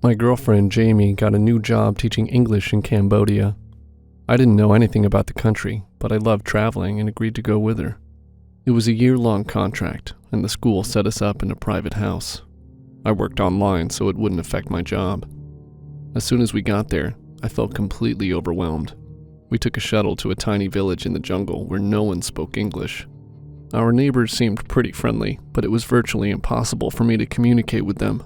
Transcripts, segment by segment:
My girlfriend Jamie got a new job teaching English in Cambodia. I didn't know anything about the country, but I loved traveling and agreed to go with her. It was a year-long contract, and the school set us up in a private house. I worked online so it wouldn't affect my job. As soon as we got there, I felt completely overwhelmed. We took a shuttle to a tiny village in the jungle where no one spoke English. Our neighbors seemed pretty friendly, but it was virtually impossible for me to communicate with them.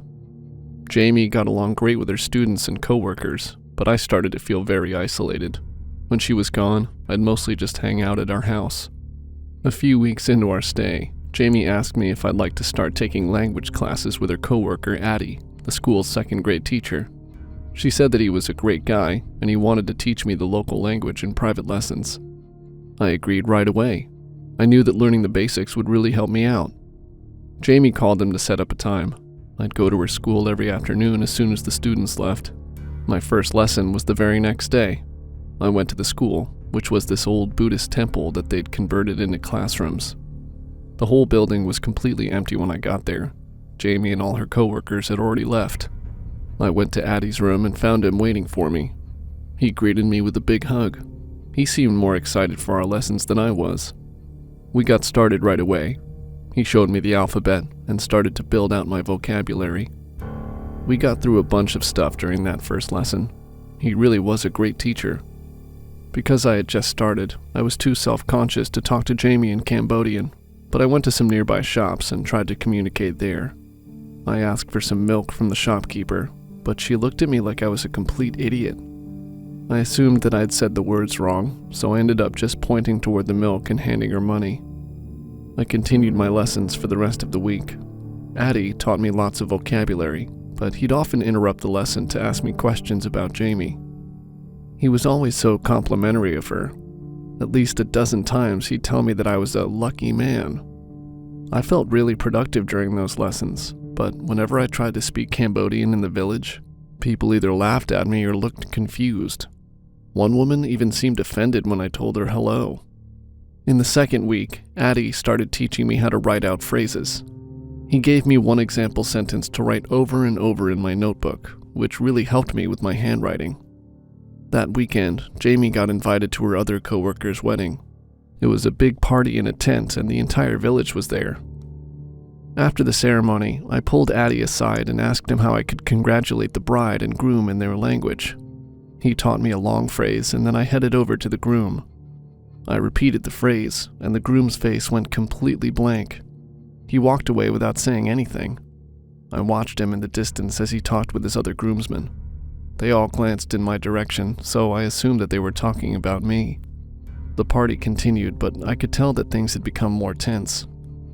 Jamie got along great with her students and coworkers, but I started to feel very isolated. When she was gone, I'd mostly just hang out at our house. A few weeks into our stay, Jamie asked me if I'd like to start taking language classes with her coworker Addie, the school's second-grade teacher. She said that he was a great guy, and he wanted to teach me the local language in private lessons. I agreed right away. I knew that learning the basics would really help me out. Jamie called them to set up a time. I'd go to her school every afternoon as soon as the students left. My first lesson was the very next day. I went to the school, which was this old Buddhist temple that they'd converted into classrooms. The whole building was completely empty when I got there. Jamie and all her coworkers had already left. I went to Addie's room and found him waiting for me. He greeted me with a big hug. He seemed more excited for our lessons than I was. We got started right away. He showed me the alphabet and started to build out my vocabulary. We got through a bunch of stuff during that first lesson. He really was a great teacher. Because I had just started, I was too self-conscious to talk to Jamie in Cambodian, but I went to some nearby shops and tried to communicate there. I asked for some milk from the shopkeeper, but she looked at me like I was a complete idiot. I assumed that I'd said the words wrong, so I ended up just pointing toward the milk and handing her money. I continued my lessons for the rest of the week. Addie taught me lots of vocabulary, but he'd often interrupt the lesson to ask me questions about Jamie. He was always so complimentary of her. At least a dozen times he'd tell me that I was a lucky man. I felt really productive during those lessons, but whenever I tried to speak Cambodian in the village, people either laughed at me or looked confused. One woman even seemed offended when I told her hello. In the second week, Addie started teaching me how to write out phrases. He gave me one example sentence to write over and over in my notebook, which really helped me with my handwriting. That weekend, Jamie got invited to her other coworker's wedding. It was a big party in a tent and the entire village was there. After the ceremony, I pulled Addie aside and asked him how I could congratulate the bride and groom in their language. He taught me a long phrase and then I headed over to the groom. I repeated the phrase, and the groom's face went completely blank. He walked away without saying anything. I watched him in the distance as he talked with his other groomsmen. They all glanced in my direction, so I assumed that they were talking about me. The party continued, but I could tell that things had become more tense.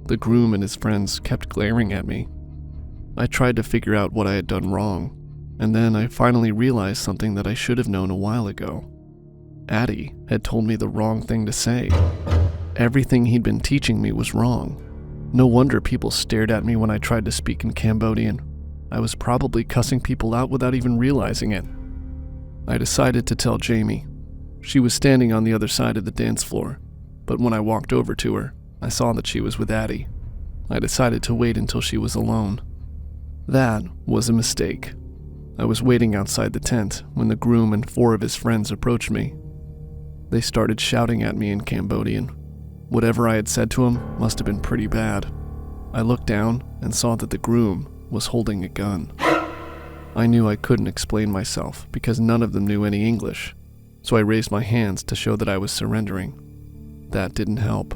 The groom and his friends kept glaring at me. I tried to figure out what I had done wrong, and then I finally realized something that I should have known a while ago. Addie had told me the wrong thing to say. Everything he'd been teaching me was wrong. No wonder people stared at me when I tried to speak in Cambodian. I was probably cussing people out without even realizing it. I decided to tell Jamie. She was standing on the other side of the dance floor, but when I walked over to her, I saw that she was with Addie. I decided to wait until she was alone. That was a mistake. I was waiting outside the tent when the groom and 4 of his friends approached me. They started shouting at me in Cambodian. Whatever I had said to him must have been pretty bad. I looked down and saw that the groom was holding a gun. I knew I couldn't explain myself because none of them knew any English, so I raised my hands to show that I was surrendering. That didn't help.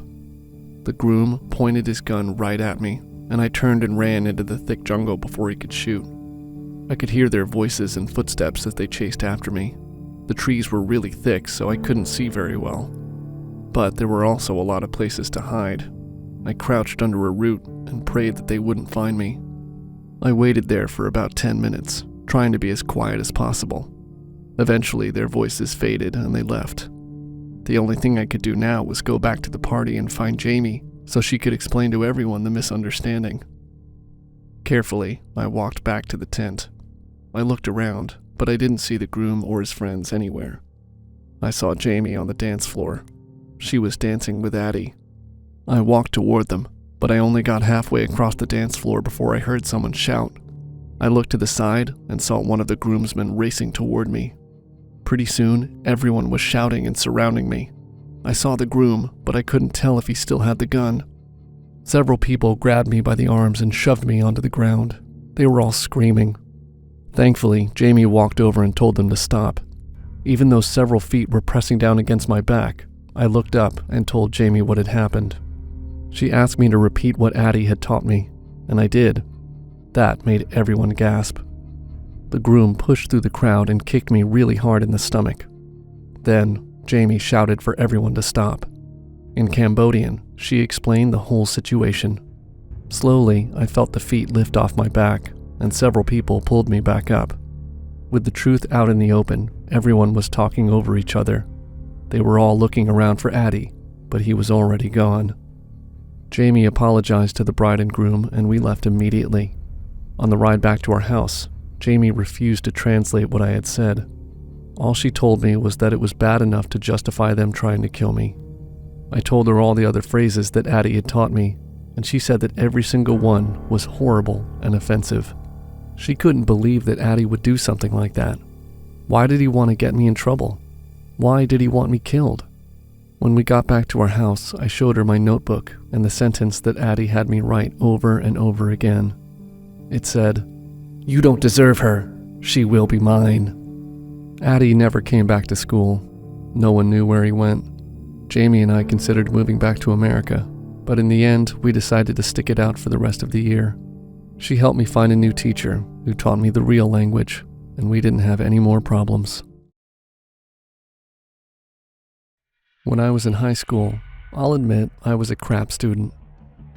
The groom pointed his gun right at me, and I turned and ran into the thick jungle before he could shoot. I could hear their voices and footsteps as they chased after me. The trees were really thick, so I couldn't see very well. But there were also a lot of places to hide. I crouched under a root and prayed that they wouldn't find me. I waited there for about 10 minutes, trying to be as quiet as possible. Eventually, their voices faded and they left. The only thing I could do now was go back to the party and find Jamie so she could explain to everyone the misunderstanding. Carefully, I walked back to the tent. I looked around, but I didn't see the groom or his friends anywhere. I saw Jamie on the dance floor. She was dancing with Addie. I walked toward them, but I only got halfway across the dance floor before I heard someone shout, I looked to the side and saw one of the groomsmen racing toward me. Pretty soon, everyone was shouting and surrounding me. I saw the groom, but I couldn't tell if he still had the gun. Several people grabbed me by the arms and shoved me onto the ground. They were all screaming. Thankfully, Jamie walked over and told them to stop. Even though several feet were pressing down against my back, I looked up and told Jamie what had happened. She asked me to repeat what Addie had taught me, and I did. That made everyone gasp. The groom pushed through the crowd and kicked me really hard in the stomach. Then, Jamie shouted for everyone to stop. In Cambodian, she explained the whole situation. Slowly, I felt the feet lift off my back, and several people pulled me back up. With the truth out in the open, everyone was talking over each other. They were all looking around for Addie, but he was already gone. Jamie apologized to the bride and groom, and we left immediately. On the ride back to our house, Jamie refused to translate what I had said. All she told me was that it was bad enough to justify them trying to kill me. I told her all the other phrases that Addie had taught me, and she said that every single one was horrible and offensive. She couldn't believe that Addie would do something like that. Why did he want to get me in trouble? Why did he want me killed? When we got back to our house, I showed her my notebook and the sentence that Addie had me write over and over again. It said, "You don't deserve her. She will be mine." Addie never came back to school. No one knew where he went. Jamie and I considered moving back to America, but in the end, we decided to stick it out for the rest of the year. She helped me find a new teacher who taught me the real language, and we didn't have any more problems. When I was in high school, I'll admit I was a crap student.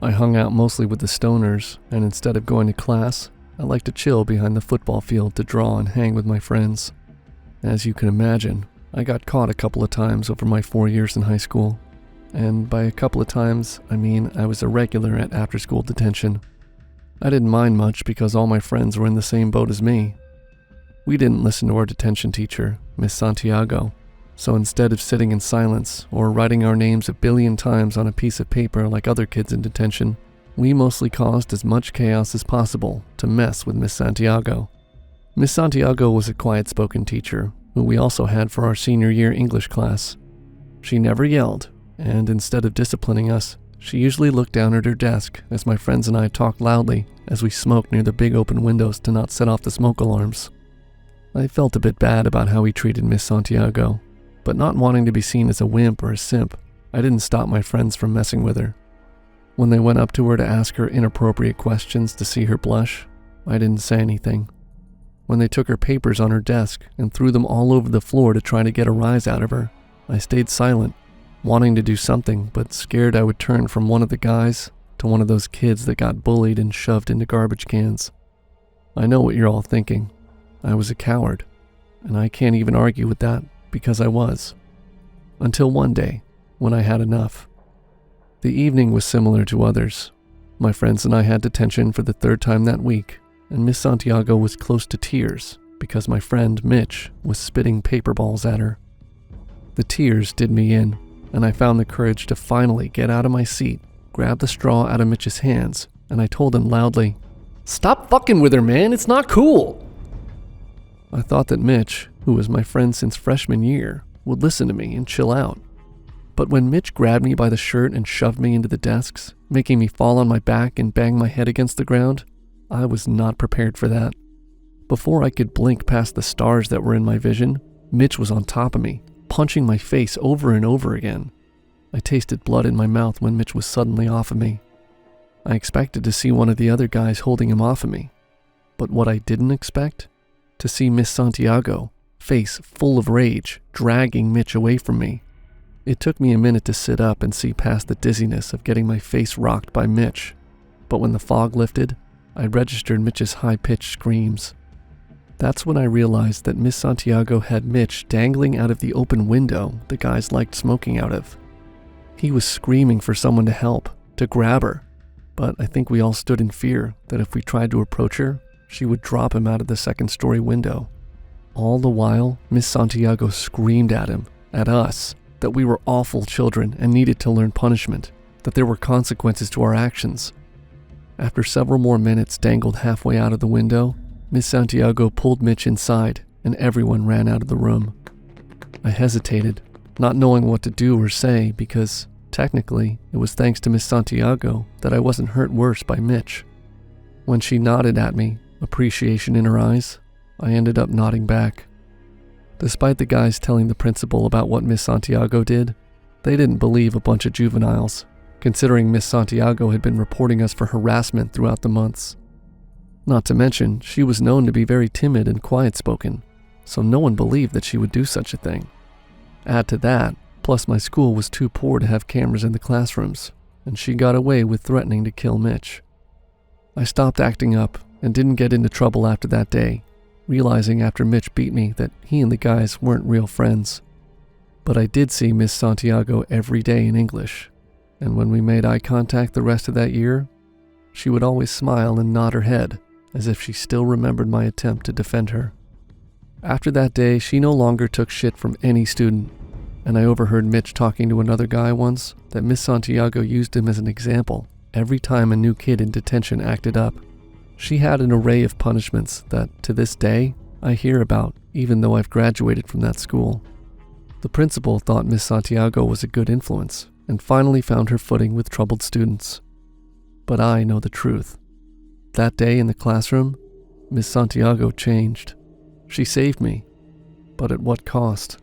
I hung out mostly with the stoners, and instead of going to class, I liked to chill behind the football field to draw and hang with my friends. As you can imagine, I got caught a couple of times over my 4 years in high school. And by a couple of times, I mean I was a regular at after-school detention. I didn't mind much because all my friends were in the same boat as me. We didn't listen to our detention teacher, Miss Santiago, so instead of sitting in silence or writing our names a billion times on a piece of paper like other kids in detention, we mostly caused as much chaos as possible to mess with Miss Santiago. Miss Santiago was a quiet-spoken teacher who we also had for our senior year English class. She never yelled, and instead of disciplining us, she usually looked down at her desk as my friends and I talked loudly as we smoked near the big open windows to not set off the smoke alarms. I felt a bit bad about how he treated Miss Santiago, but not wanting to be seen as a wimp or a simp, I didn't stop my friends from messing with her. When they went up to her to ask her inappropriate questions to see her blush, I didn't say anything. When they took her papers on her desk and threw them all over the floor to try to get a rise out of her, I stayed silent, wanting to do something, but scared I would turn from one of the guys to one of those kids that got bullied and shoved into garbage cans. I know what you're all thinking. I was a coward, and I can't even argue with that because I was. Until one day, when I had enough. The evening was similar to others. My friends and I had detention for the third time that week, and Miss Santiago was close to tears because my friend Mitch was spitting paper balls at her. The tears did me in, and I found the courage to finally get out of my seat, grab the straw out of Mitch's hands, and I told him loudly, "Stop fucking with her, man, it's not cool!" I thought that Mitch, who was my friend since freshman year, would listen to me and chill out. But when Mitch grabbed me by the shirt and shoved me into the desks, making me fall on my back and bang my head against the ground, I was not prepared for that. Before I could blink past the stars that were in my vision, Mitch was on top of me, punching my face over and over again. I tasted blood in my mouth when Mitch was suddenly off of me. I expected to see one of the other guys holding him off of me. But what I didn't expect? To see Miss Santiago, face full of rage, dragging Mitch away from me. It took me a minute to sit up and see past the dizziness of getting my face rocked by Mitch. But when the fog lifted, I registered Mitch's high-pitched screams. That's when I realized that Miss Santiago had Mitch dangling out of the open window the guys liked smoking out of. He was screaming for someone to help, to grab her, but I think we all stood in fear that if we tried to approach her, she would drop him out of the second-story window. All the while, Miss Santiago screamed at him, at us, that we were awful children and needed to learn punishment, that there were consequences to our actions. After several more minutes dangled halfway out of the window, Miss Santiago pulled Mitch inside, and everyone ran out of the room. I hesitated, not knowing what to do or say because, technically, it was thanks to Miss Santiago that I wasn't hurt worse by Mitch. When she nodded at me, appreciation in her eyes, I ended up nodding back. Despite the guys telling the principal about what Miss Santiago did, they didn't believe a bunch of juveniles, considering Miss Santiago had been reporting us for harassment throughout the months. Not to mention, she was known to be very timid and quiet-spoken, so no one believed that she would do such a thing. Add to that, plus my school was too poor to have cameras in the classrooms, and she got away with threatening to kill Mitch. I stopped acting up and didn't get into trouble after that day, realizing after Mitch beat me that he and the guys weren't real friends. But I did see Miss Santiago every day in English, and when we made eye contact the rest of that year, she would always smile and nod her head as if she still remembered my attempt to defend her. After that day, she no longer took shit from any student, and I overheard Mitch talking to another guy once that Miss Santiago used him as an example every time a new kid in detention acted up. She had an array of punishments that, to this day, I hear about even though I've graduated from that school. The principal thought Miss Santiago was a good influence and finally found her footing with troubled students. But I know the truth. That day in the classroom, Miss Santiago changed. She saved me, but at what cost?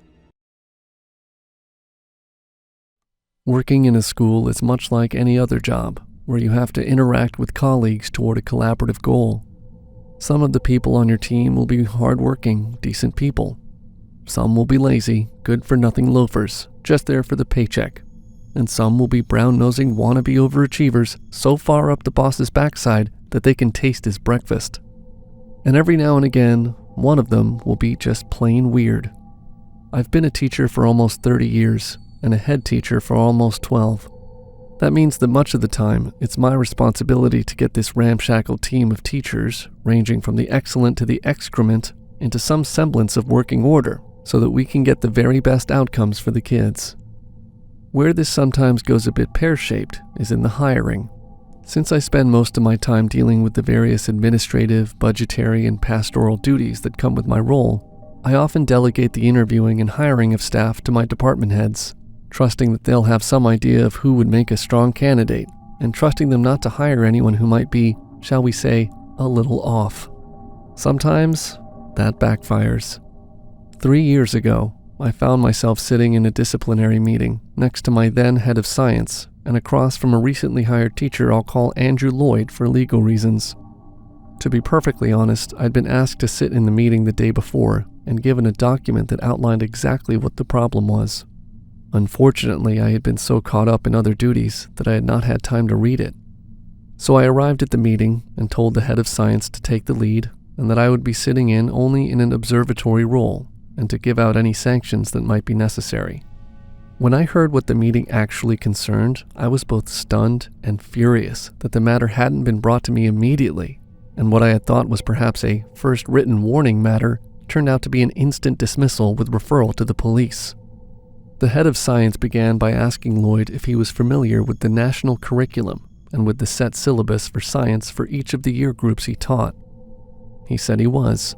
Working in a school is much like any other job, where you have to interact with colleagues toward a collaborative goal. Some of the people on your team will be hardworking, decent people. Some will be lazy, good-for-nothing loafers, just there for the paycheck. And some will be brown-nosing wannabe overachievers so far up the boss's backside that they can taste his breakfast. And every now and again, one of them will be just plain weird. I've been a teacher for almost 30 years, and a head teacher for almost 12. That means that much of the time, it's my responsibility to get this ramshackle team of teachers, ranging from the excellent to the excrement, into some semblance of working order, so that we can get the very best outcomes for the kids. Where this sometimes goes a bit pear-shaped is in the hiring. Since I spend most of my time dealing with the various administrative, budgetary, and pastoral duties that come with my role, I often delegate the interviewing and hiring of staff to my department heads, trusting that they'll have some idea of who would make a strong candidate, and trusting them not to hire anyone who might be, shall we say, a little off. Sometimes, that backfires. 3 years ago, I found myself sitting in a disciplinary meeting next to my then head of science and across from a recently hired teacher I'll call Andrew Lloyd for legal reasons. To be perfectly honest, I'd been asked to sit in the meeting the day before and given a document that outlined exactly what the problem was. Unfortunately, I had been so caught up in other duties that I had not had time to read it. So I arrived at the meeting and told the head of science to take the lead and that I would be sitting in only in an observatory role and to give out any sanctions that might be necessary. When I heard what the meeting actually concerned, I was both stunned and furious that the matter hadn't been brought to me immediately, and what I had thought was perhaps a first written warning matter turned out to be an instant dismissal with referral to the police. The head of science began by asking Lloyd if he was familiar with the national curriculum and with the set syllabus for science for each of the year groups he taught. He said he was.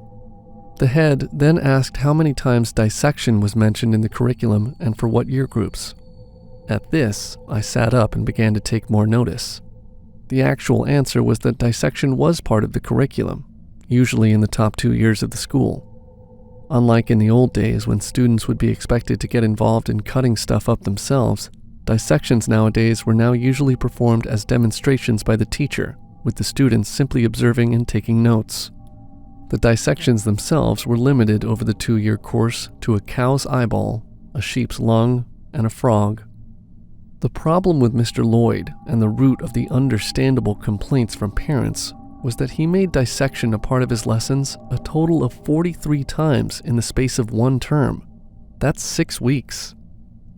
The head then asked how many times dissection was mentioned in the curriculum and for what year groups. At this, I sat up and began to take more notice. The actual answer was that dissection was part of the curriculum, usually in the top 2 years of the school. Unlike in the old days when students would be expected to get involved in cutting stuff up themselves, dissections nowadays were now usually performed as demonstrations by the teacher, with the students simply observing and taking notes. The dissections themselves were limited over the 2-year course to a cow's eyeball, a sheep's lung, and a frog. The problem with Mr. Lloyd and the root of the understandable complaints from parents was that he made dissection a part of his lessons a total of 43 times in the space of 1 term. That's 6 weeks.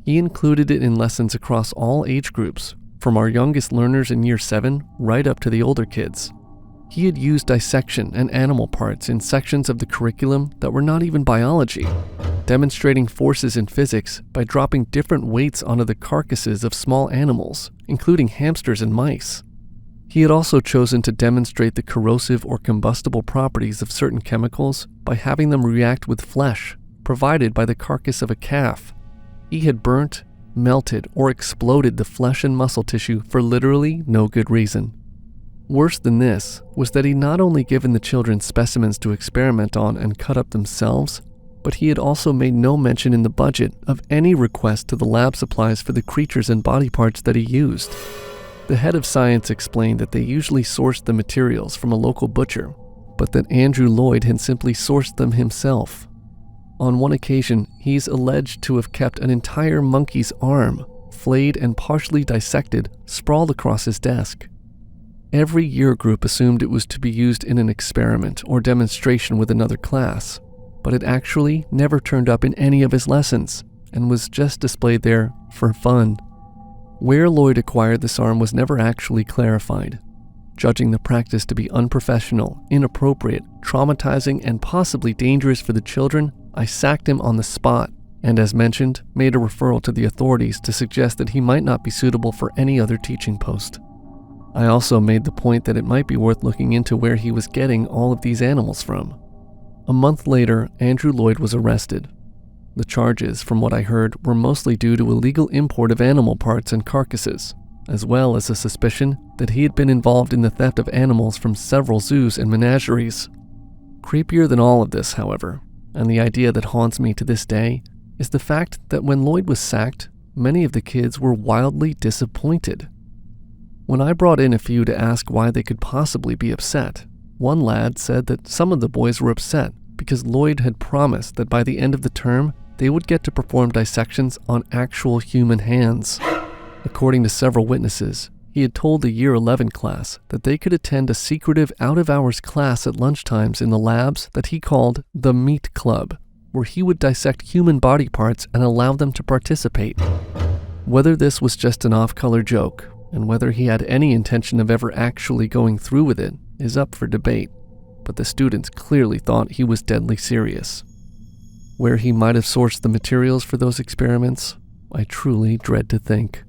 He included it in lessons across all age groups, from our youngest learners in year 7 right up to the older kids. He had used dissection and animal parts in sections of the curriculum that were not even biology, demonstrating forces in physics by dropping different weights onto the carcasses of small animals, including hamsters and mice. He had also chosen to demonstrate the corrosive or combustible properties of certain chemicals by having them react with flesh provided by the carcass of a calf. He had burnt, melted, or exploded the flesh and muscle tissue for literally no good reason. Worse than this was that he'd not only given the children specimens to experiment on and cut up themselves, but he had also made no mention in the budget of any request to the lab supplies for the creatures and body parts that he used. The head of science explained that they usually sourced the materials from a local butcher, but that Andrew Lloyd had simply sourced them himself. On one occasion, he's alleged to have kept an entire monkey's arm, flayed and partially dissected, sprawled across his desk. Every year group assumed it was to be used in an experiment or demonstration with another class, but it actually never turned up in any of his lessons and was just displayed there for fun. Where Lloyd acquired this arm was never actually clarified. Judging the practice to be unprofessional, inappropriate, traumatizing, and possibly dangerous for the children, I sacked him on the spot and, as mentioned, made a referral to the authorities to suggest that he might not be suitable for any other teaching post. I also made the point that it might be worth looking into where he was getting all of these animals from. A month later, Andrew Lloyd was arrested. The charges, from what I heard, were mostly due to illegal import of animal parts and carcasses, as well as a suspicion that he had been involved in the theft of animals from several zoos and menageries. Creepier than all of this, however, and the idea that haunts me to this day, is the fact that when Lloyd was sacked, many of the kids were wildly disappointed. When I brought in a few to ask why they could possibly be upset, one lad said that some of the boys were upset because Lloyd had promised that by the end of the term, they would get to perform dissections on actual human hands. According to several witnesses, he had told the Year 11 class that they could attend a secretive out-of-hours class at lunchtimes in the labs that he called the Meat Club, where he would dissect human body parts and allow them to participate. Whether this was just an off-color joke, and whether he had any intention of ever actually going through with it, is up for debate, but the students clearly thought he was deadly serious. Where he might have sourced the materials for those experiments, I truly dread to think.